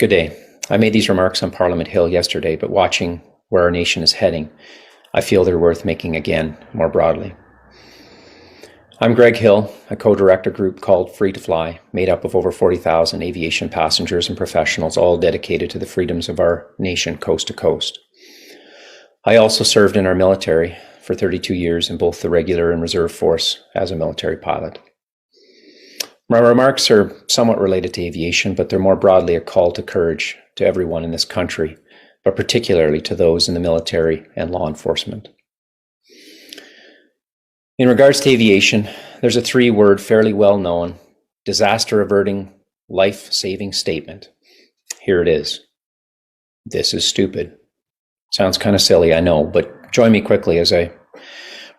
Good day. I made these remarks on Parliament Hill yesterday, but watching where our nation is heading, I feel they're worth making again, more broadly. I'm Greg Hill. I co-direct a group called Free to Fly, made up of over 40,000 aviation passengers and professionals, all dedicated to the freedoms of our nation coast to coast. I also served in our military for 32 years in both the regular and reserve force as a military pilot. My remarks are somewhat related to aviation, but they're more broadly a call to courage to everyone in this country, but particularly to those in the military and law enforcement. In regards to aviation, there's a three-word, fairly well-known, disaster-averting, life-saving statement. Here it is. This is stupid. Sounds kind of silly, I know, but join me quickly as I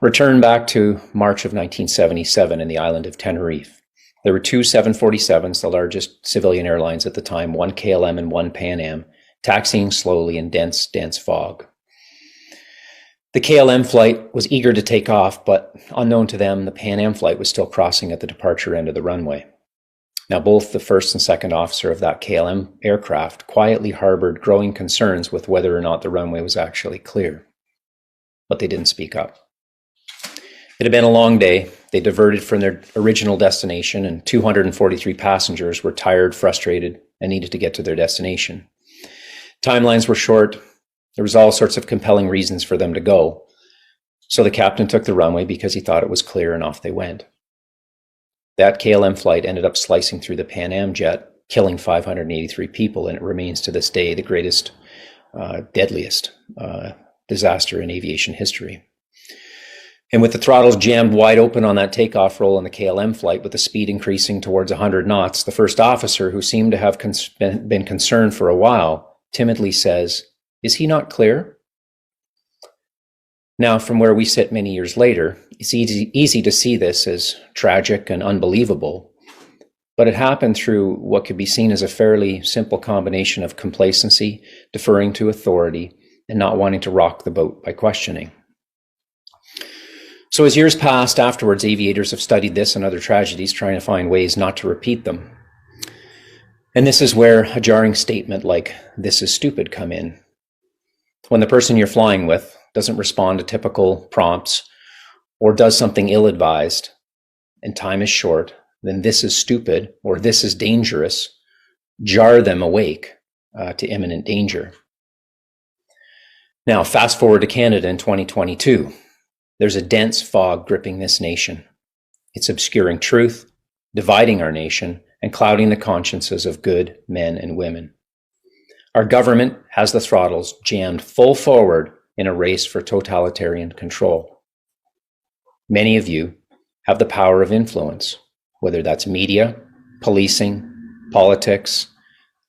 return back to March of 1977 in the island of Tenerife. There were two 747s, the largest civilian airlines at the time, one KLM and one Pan Am, taxiing slowly in dense fog. The KLM flight was eager to take off, but unknown to them, the Pan Am flight was still crossing at the departure end of the runway. Now, both the first and second officer of that KLM aircraft quietly harbored growing concerns with whether or not the runway was actually clear, but they didn't speak up. It had been a long day. They diverted from their original destination, and 243 passengers were tired, frustrated, and needed to get to their destination. Timelines were short. There was all sorts of compelling reasons for them to go. So the captain took the runway because he thought it was clear, and off they went. That KLM flight ended up slicing through the Pan Am jet, killing 583 people, and it remains to this day the greatest, deadliest disaster in aviation history. And with the throttles jammed wide open on that takeoff roll on the KLM flight, with the speed increasing towards 100 knots, the first officer, who seemed to have been concerned for a while, timidly says, "Is he not clear?" Now, from where we sit many years later, it's easy to see this as tragic and unbelievable, but it happened through what could be seen as a fairly simple combination of complacency, deferring to authority, and not wanting to rock the boat by questioning. So as years passed afterwards, aviators have studied this and other tragedies, trying to find ways not to repeat them. And this is where a jarring statement like, "This is stupid," come in. When the person you're flying with doesn't respond to typical prompts or does something ill-advised and time is short, then "this is stupid" or "this is dangerous" jar them awake to imminent danger. Now, fast forward to Canada in 2022. There's a dense fog gripping this nation. It's obscuring truth, dividing our nation, and clouding the consciences of good men and women. Our government has the throttles jammed full forward in a race for totalitarian control. Many of you have the power of influence, whether that's media, policing, politics,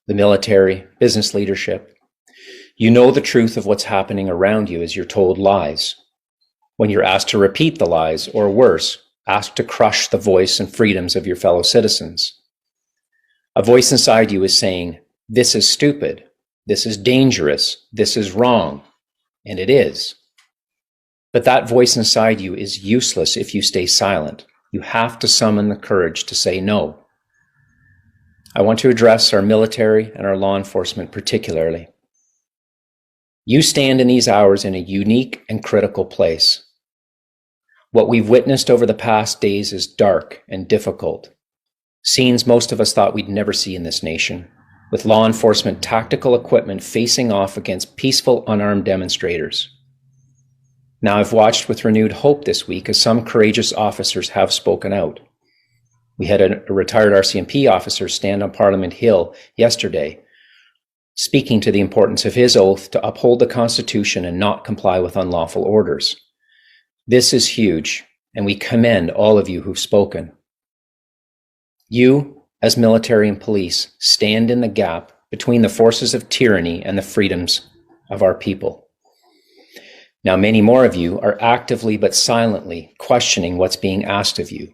the military, business leadership. You know the truth of what's happening around you as you're told lies. When you're asked to repeat the lies, or worse, asked to crush the voice and freedoms of your fellow citizens. A voice inside you is saying, "This is stupid, this is dangerous, this is wrong," and it is. But that voice inside you is useless if you stay silent. You have to summon the courage to say no. I want to address our military and our law enforcement particularly. You stand in these hours in a unique and critical place. What we've witnessed over the past days is dark and difficult. Scenes most of us thought we'd never see in this nation, with law enforcement tactical equipment facing off against peaceful, unarmed demonstrators. Now, I've watched with renewed hope this week as some courageous officers have spoken out. We had a retired RCMP officer stand on Parliament Hill yesterday, speaking to the importance of his oath to uphold the Constitution and not comply with unlawful orders. This is huge, and we commend all of you who've spoken. You, as military and police, stand in the gap between the forces of tyranny and the freedoms of our people. Now, many more of you are actively but silently questioning what's being asked of you.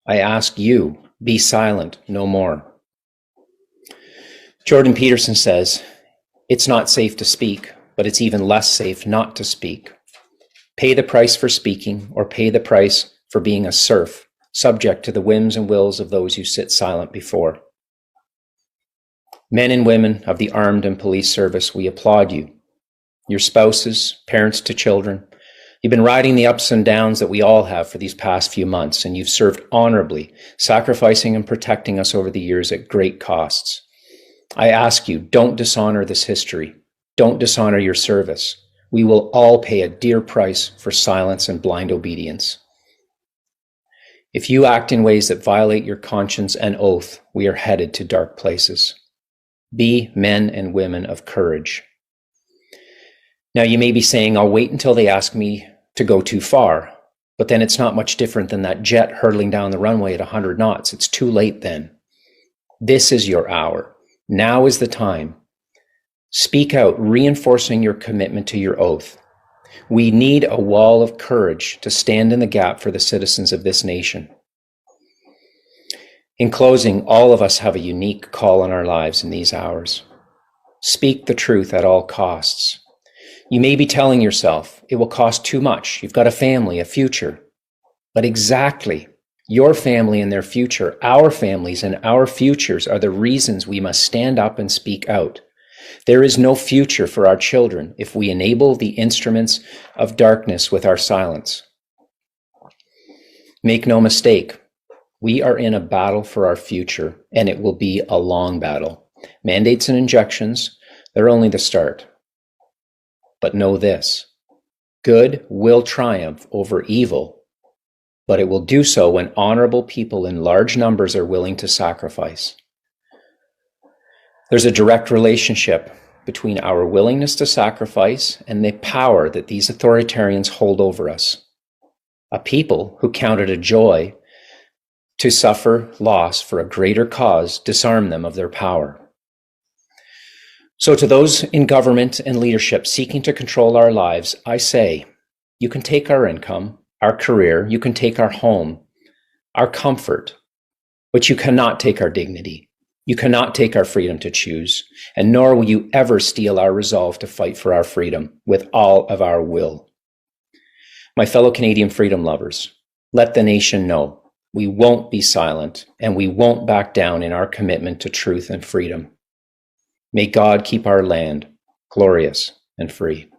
I ask you, be silent no more. Jordan Peterson says, "It's not safe to speak, but it's even less safe not to speak. Pay the price for speaking, or pay the price for being a serf, subject to the whims and wills of those you sit silent before." Men and women of the armed and police service, we applaud you. Your spouses, parents to children, you've been riding the ups and downs that we all have for these past few months, and you've served honorably, sacrificing and protecting us over the years at great costs. I ask you, don't dishonor this history. Don't dishonor your service. We will all pay a dear price for silence and blind obedience. If you act in ways that violate your conscience and oath, we are headed to dark places. Be men and women of courage. Now you may be saying, I'll wait until they ask me to go too far, but then it's not much different than that jet hurtling down the runway at 100 knots. It's too late then. This is your hour. Now is the time. Speak out, reinforcing your commitment to your oath. We need a wall of courage to stand in the gap for the citizens of this nation. In closing, all of us have a unique call in our lives in these hours. Speak the truth at all costs. You may be telling yourself, it will cost too much. You've got a family, a future. But exactly, your family and their future, our families and our futures are the reasons we must stand up and speak out. There is no future for our children if we enable the instruments of darkness with our silence. Make no mistake, we are in a battle for our future, and it will be a long battle. Mandates and injunctions, they're only the start. But know this, good will triumph over evil, but it will do so when honorable people in large numbers are willing to sacrifice. There's a direct relationship between our willingness to sacrifice and the power that these authoritarians hold over us. A people who count it a joy to suffer loss for a greater cause disarm them of their power. So to those in government and leadership seeking to control our lives, I say, you can take our income, our career, you can take our home, our comfort, but you cannot take our dignity. You cannot take our freedom to choose, and nor will you ever steal our resolve to fight for our freedom with all of our will. My fellow Canadian freedom lovers, let the nation know we won't be silent and we won't back down in our commitment to truth and freedom. May God keep our land glorious and free.